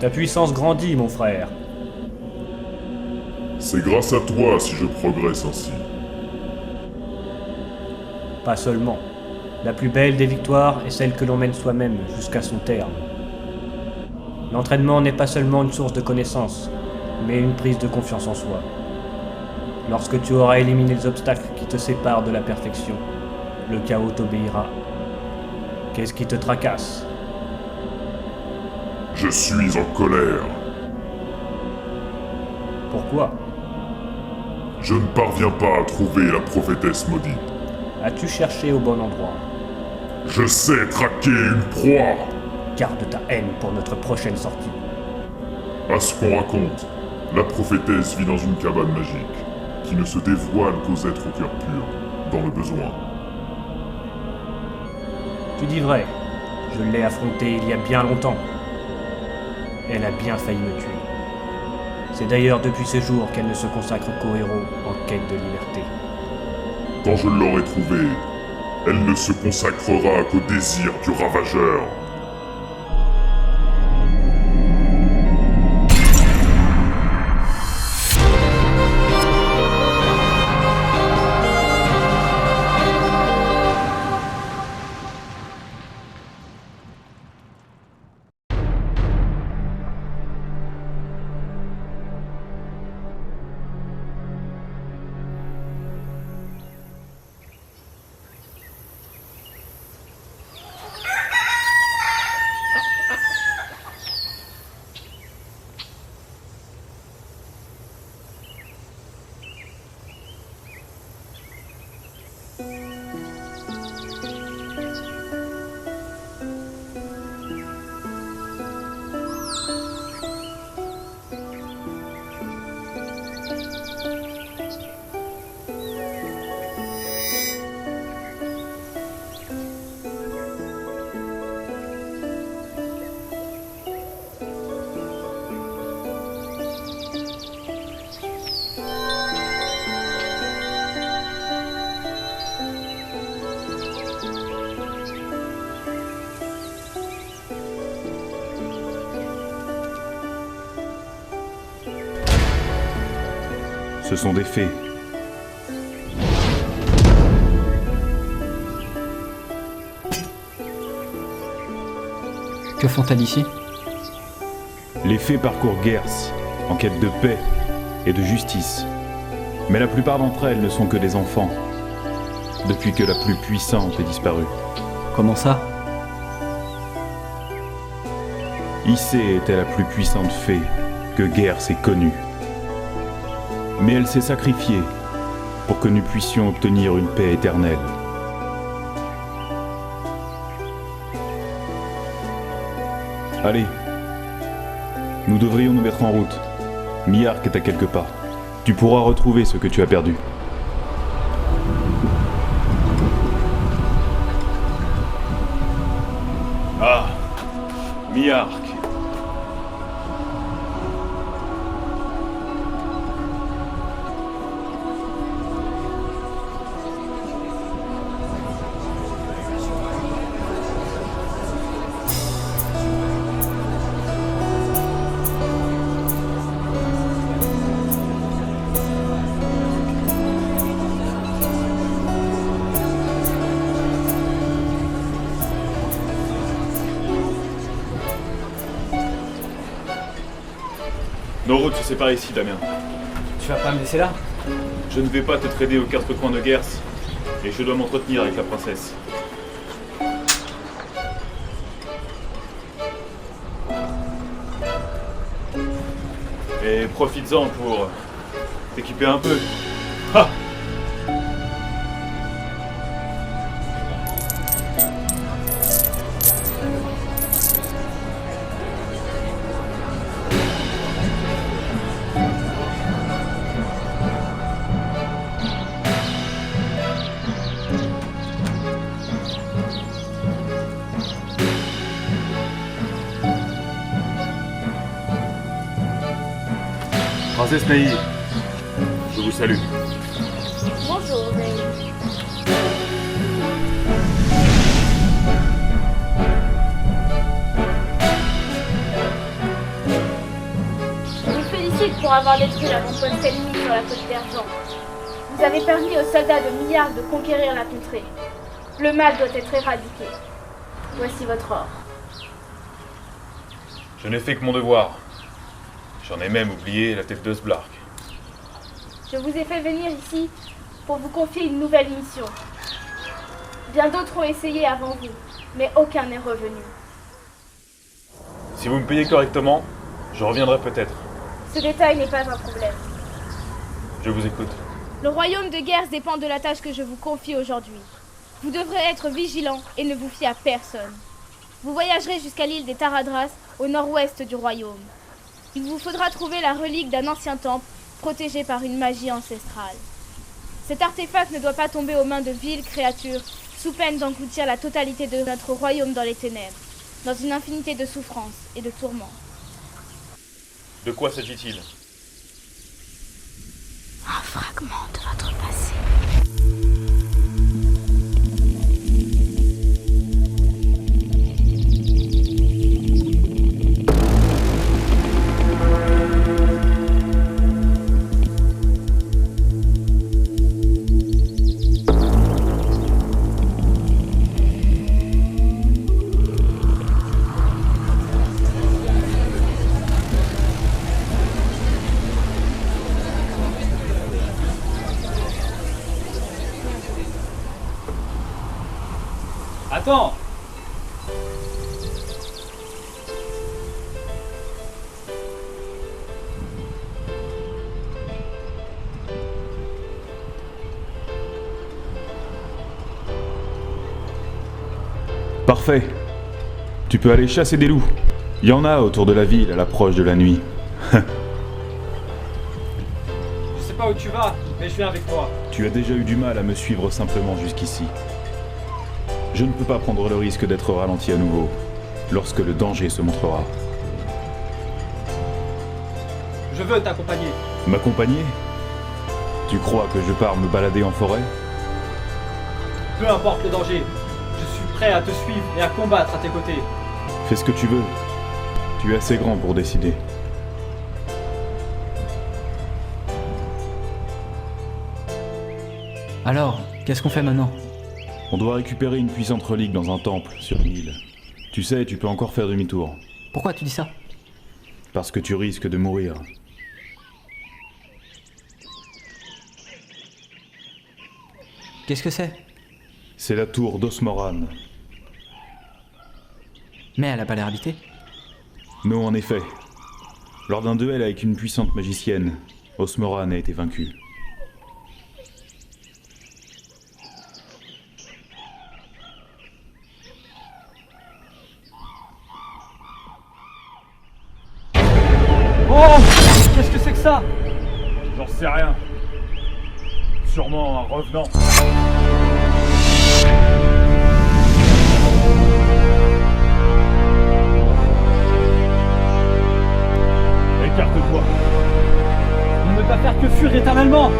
Ta puissance grandit, mon frère. C'est grâce à toi si je progresse ainsi. Pas seulement. La plus belle des victoires est celle que l'on mène soi-même jusqu'à son terme. L'entraînement n'est pas seulement une source de connaissances, mais une prise de confiance en soi. Lorsque tu auras éliminé les obstacles qui te séparent de la perfection, le chaos t'obéira. Qu'est-ce qui te tracasse? Je suis en colère. Pourquoi? Je ne parviens pas à trouver la prophétesse maudite. As-tu cherché au bon endroit? Je sais traquer une proie. Garde ta haine pour notre prochaine sortie. À ce qu'on raconte, la prophétesse vit dans une cabane magique, qui ne se dévoile qu'aux êtres au cœur pur, dans le besoin. Tu dis vrai, je l'ai affrontée il y a bien longtemps. Elle a bien failli me tuer. C'est d'ailleurs depuis ces jours qu'elle ne se consacre qu'aux héros en quête de liberté. Quand je l'aurai trouvée, elle ne se consacrera qu'au désir du ravageur. Ce sont des fées. Que font-elles ici? Les fées parcourent Gers, en quête de paix et de justice. Mais la plupart d'entre elles ne sont que des enfants, depuis que la plus puissante est disparue. Comment ça? Issée était la plus puissante fée que Gers ait connue. Mais elle s'est sacrifiée pour que nous puissions obtenir une paix éternelle. Allez, nous devrions nous mettre en route. Miark est à quelques pas. Tu pourras retrouver ce que tu as perdu. Ah, Miark. Nos routes se séparent ici, Damien. Tu vas pas me laisser là? Je ne vais pas te trader aux quatre coins de Gers, et je dois m'entretenir avec la princesse. Et profites-en pour t'équiper un peu. Ha! Princesse Naïe, je vous salue. Bonjour, Naïm. avoir détruit l'avant-poste ennemi sur la côte d'Argent. Vous avez permis aux soldats de Milliard de conquérir la contrée. Le mal doit être éradiqué. Voici votre or. Je n'ai fait que mon devoir. J'en ai même oublié la tête de Sblark. Je vous ai fait venir ici pour vous confier une nouvelle mission. Bien d'autres ont essayé avant vous, mais aucun n'est revenu. Si vous me payez correctement, je reviendrai peut-être. Ce détail n'est pas un problème. Je vous écoute. Le royaume de Gers dépend de la tâche que je vous confie aujourd'hui. Vous devrez être vigilant et ne vous fier à personne. Vous voyagerez jusqu'à l'île des Taradras, au nord-ouest du royaume. Il vous faudra trouver la relique d'un ancien temple, protégé par une magie ancestrale. Cet artefact ne doit pas tomber aux mains de viles créatures, sous peine d'engloutir la totalité de notre royaume dans les ténèbres, dans une infinité de souffrances et de tourments. De quoi s'agit-il ? Un fragment de votre passé. Attends! Parfait. Tu peux aller chasser des loups. Il y en a autour de la ville à l'approche de la nuit. Je sais pas où tu vas, mais je viens avec toi. Tu as déjà eu du mal à me suivre simplement jusqu'ici. Je ne peux pas prendre le risque d'être ralenti à nouveau, lorsque le danger se montrera. Je veux t'accompagner. M'accompagner ? Tu crois que je pars me balader en forêt ? Peu importe le danger, je suis prêt à te suivre et à combattre à tes côtés. Fais ce que tu veux. Tu es assez grand pour décider. Alors, qu'est-ce qu'on fait maintenant ? On doit récupérer une puissante relique dans un temple sur une île. Tu sais, tu peux encore faire demi-tour. Pourquoi tu dis ça ? Parce que tu risques de mourir. Qu'est-ce que c'est ? C'est la tour d'Osmoran. Mais elle a pas l'air habitée. Non, en effet. Lors d'un duel avec une puissante magicienne, Osmoran a été vaincu. Oh! Qu'est-ce que c'est que ça? J'en sais rien. Sûrement un revenant. Écarte-toi. On ne peut pas faire que fuir éternellement.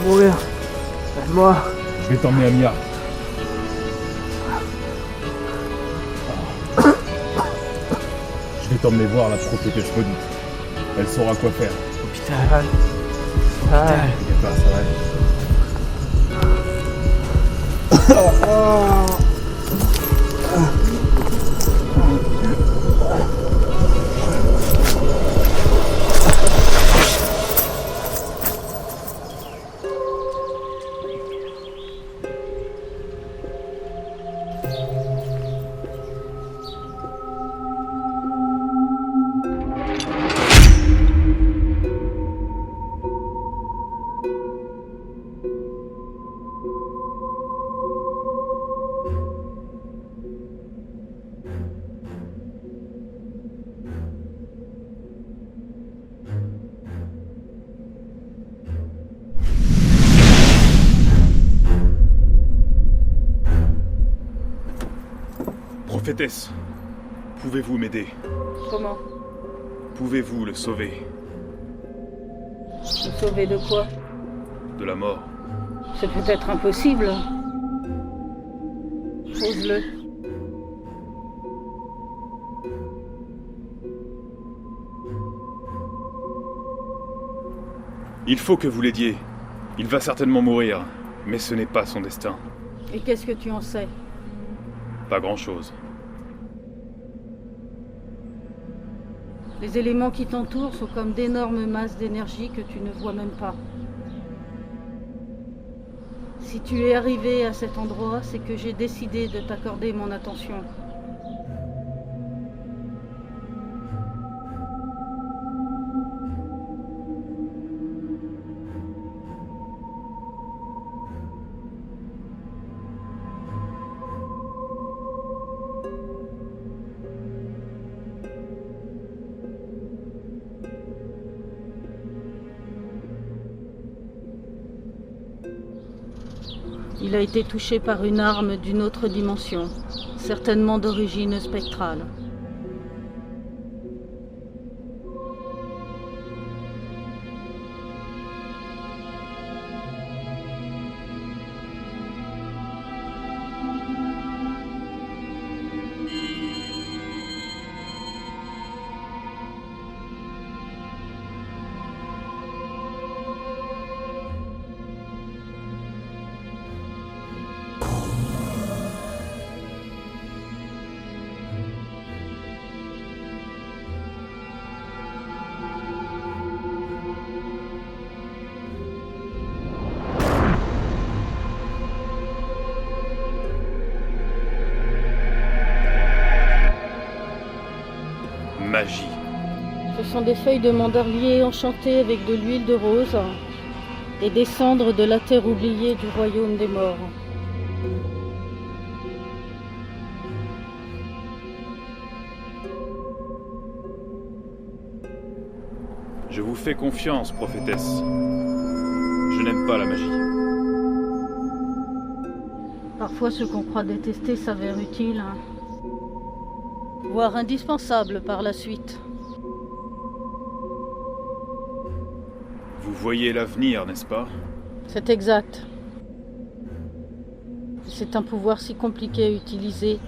Mourir. Aide-moi. Je vais t'emmener à Mia. Je vais t'emmener voir la prophétesse maudite. Elle saura quoi faire. Hôpital. Ah, T'inquiète pas, ça va aller. Prophétesse, pouvez-vous m'aider? Comment? Pouvez-vous le sauver? Le sauver de quoi? De la mort. C'est peut-être impossible. Ose-le. Il faut que vous l'aidiez. Il va certainement mourir, mais ce n'est pas son destin. Et qu'est-ce que tu en sais? Pas grand-chose. Les éléments qui t'entourent sont comme d'énormes masses d'énergie que tu ne vois même pas. Si tu es arrivé à cet endroit, c'est que j'ai décidé de t'accorder mon attention. Il a été touché par une arme d'une autre dimension, certainement d'origine spectrale. Magie. Ce sont des feuilles de mandarlier enchantées avec de l'huile de rose et des cendres de la terre oubliée du royaume des morts. Je vous fais confiance, prophétesse. Je n'aime pas la magie. Parfois, ce qu'on croit détester s'avère utile, voire indispensable par la suite. Vous voyez l'avenir, n'est-ce pas? C'est exact. C'est un pouvoir si compliqué à utiliser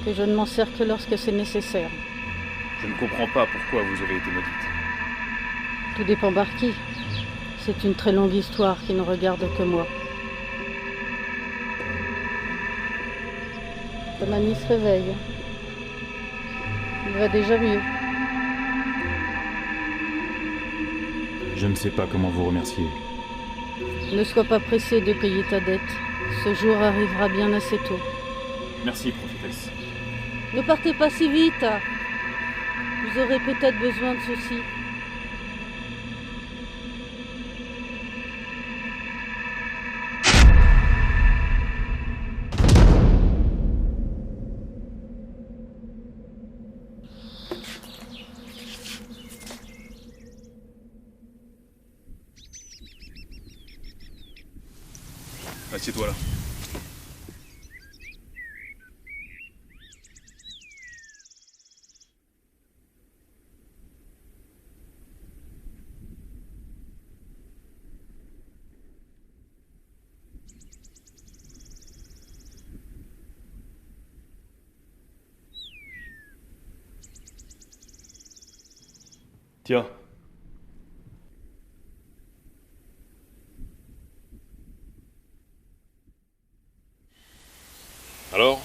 que je ne m'en sers que lorsque c'est nécessaire. Je ne comprends pas pourquoi vous avez été maudite. Tout dépend par qui. C'est une très longue histoire qui ne regarde que moi. Ta mamie se réveille. Il va déjà mieux. Je ne sais pas comment vous remercier. Ne sois pas pressé de payer ta dette. Ce jour arrivera bien assez tôt. Merci, prophétesse. Ne partez pas si vite. Vous aurez peut-être besoin de ceci. Assieds-toi là. Tiens. Alors,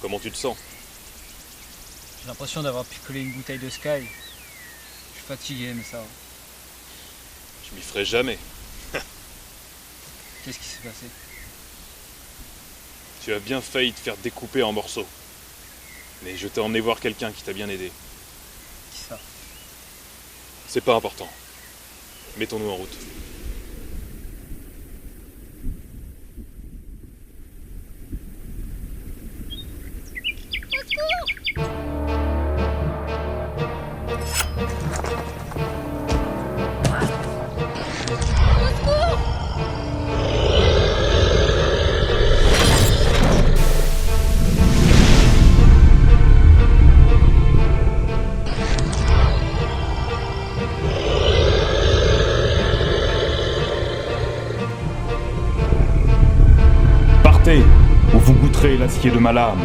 comment tu te sens? J'ai l'impression d'avoir picolé une bouteille de Sky. Je suis fatigué, mais ça va. Je m'y ferai jamais. Qu'est-ce qui s'est passé? Tu as bien failli te faire découper en morceaux. Mais je t'ai emmené voir quelqu'un qui t'a bien aidé. Qui ça? C'est pas important. Mettons-nous en route. montrer l'acier de ma lame.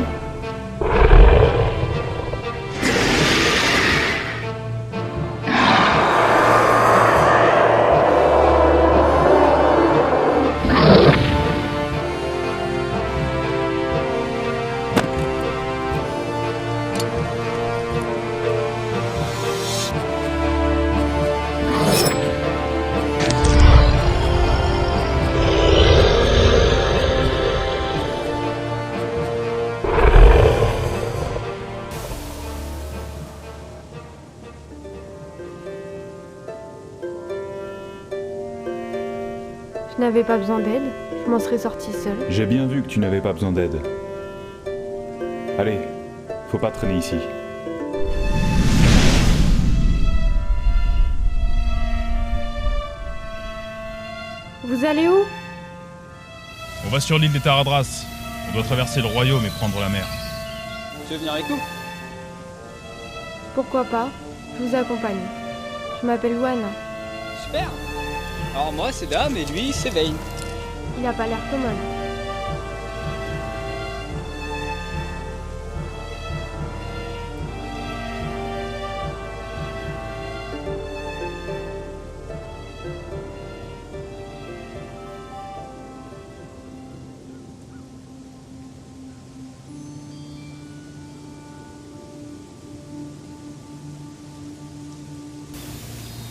Je n'avais pas besoin d'aide, je m'en serais sortie seule. J'ai bien vu que tu n'avais pas besoin d'aide. Allez, faut pas traîner ici. Vous allez où? On va sur l'île des Taradras. On doit traverser le royaume et prendre la mer. Tu veux venir avec nous? Pourquoi pas? Je vous accompagne. Je m'appelle Luan. Super. Alors moi c'est Dame et lui c'est Vayne. Il a pas l'air commode.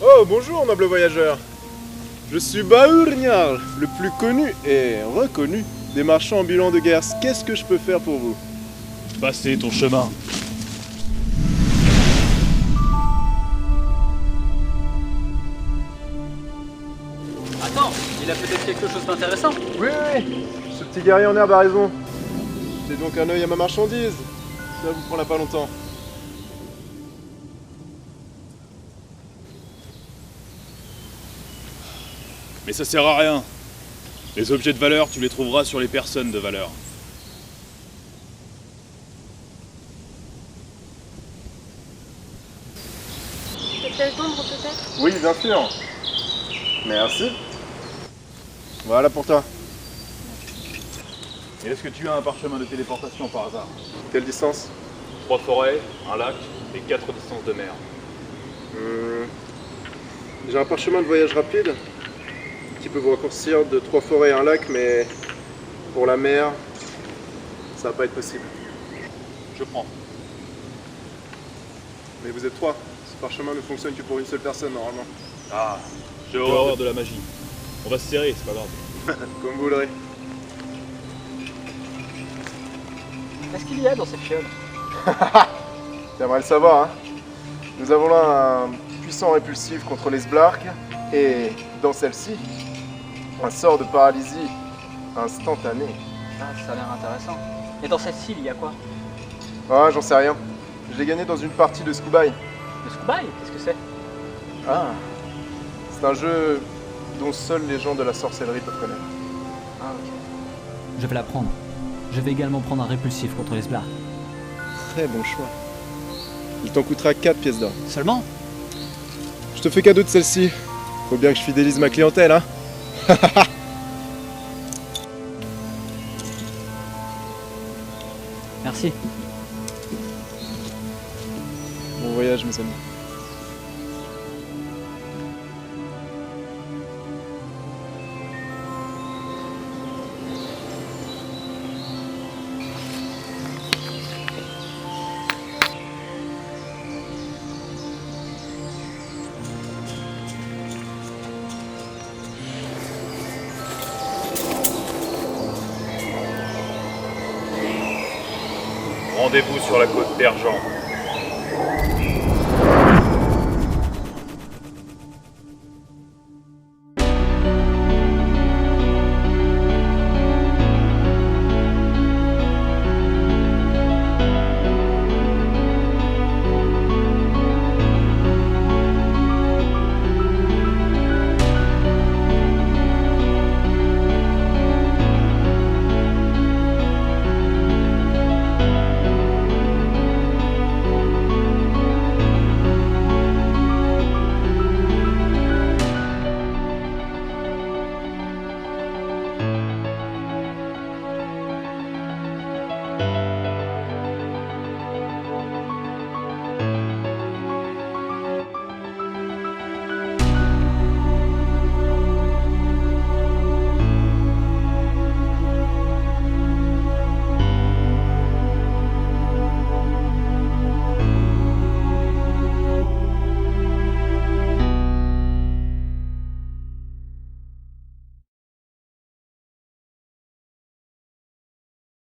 Oh, bonjour, noble voyageur. Je suis Baurniarl, le plus connu et reconnu des marchands ambulants de guerre. Qu'est-ce que je peux faire pour vous? Passez ton chemin. Attends, il a peut-être quelque chose d'intéressant. Oui, ce petit guerrier en herbe a raison. J'ai donc un œil à ma marchandise. Ça vous prendra pas longtemps. Mais ça sert à rien. Les objets de valeur, tu les trouveras sur les personnes de valeur. Une pièce d'ombre peut-être? Oui, bien sûr. Merci. Voilà pour toi. Et est-ce que tu as un parchemin de téléportation par hasard? Quelle distance? 3 forêts, un lac et 4 distances de mer. J'ai un parchemin de voyage rapide qui peut vous raccourcir de 3 forêts et un lac, mais pour la mer, ça va pas être possible. Je prends. Mais vous êtes 3. Ce parchemin ne fonctionne que pour une seule personne normalement. Ah, j'ai horreur de la magie. On va se serrer, c'est pas grave. Comme vous voudrez. Qu'est-ce qu'il y a dans cette fiole? T'aimerais le savoir, hein? Nous avons là un puissant répulsif contre les Sblark, et dans celle-ci, un sort de paralysie instantané. Ah, ça a l'air intéressant. Et dans celle-ci, il y a quoi? Ah, j'en sais rien. Je l'ai gagné dans une partie de Scooby. Le Scooby? Qu'est-ce que c'est? Ah, c'est un jeu dont seuls les gens de la sorcellerie peuvent connaître. Ah, ok. Je vais la prendre. Je vais également prendre un répulsif contre les Sblark. Très bon choix. Il t'en coûtera 4 pièces d'or. Seulement? Je te fais cadeau de celle-ci. Faut bien que je fidélise ma clientèle, hein? Merci. Bon voyage, mes amis. Rendez-vous sur la côte d'Ergent.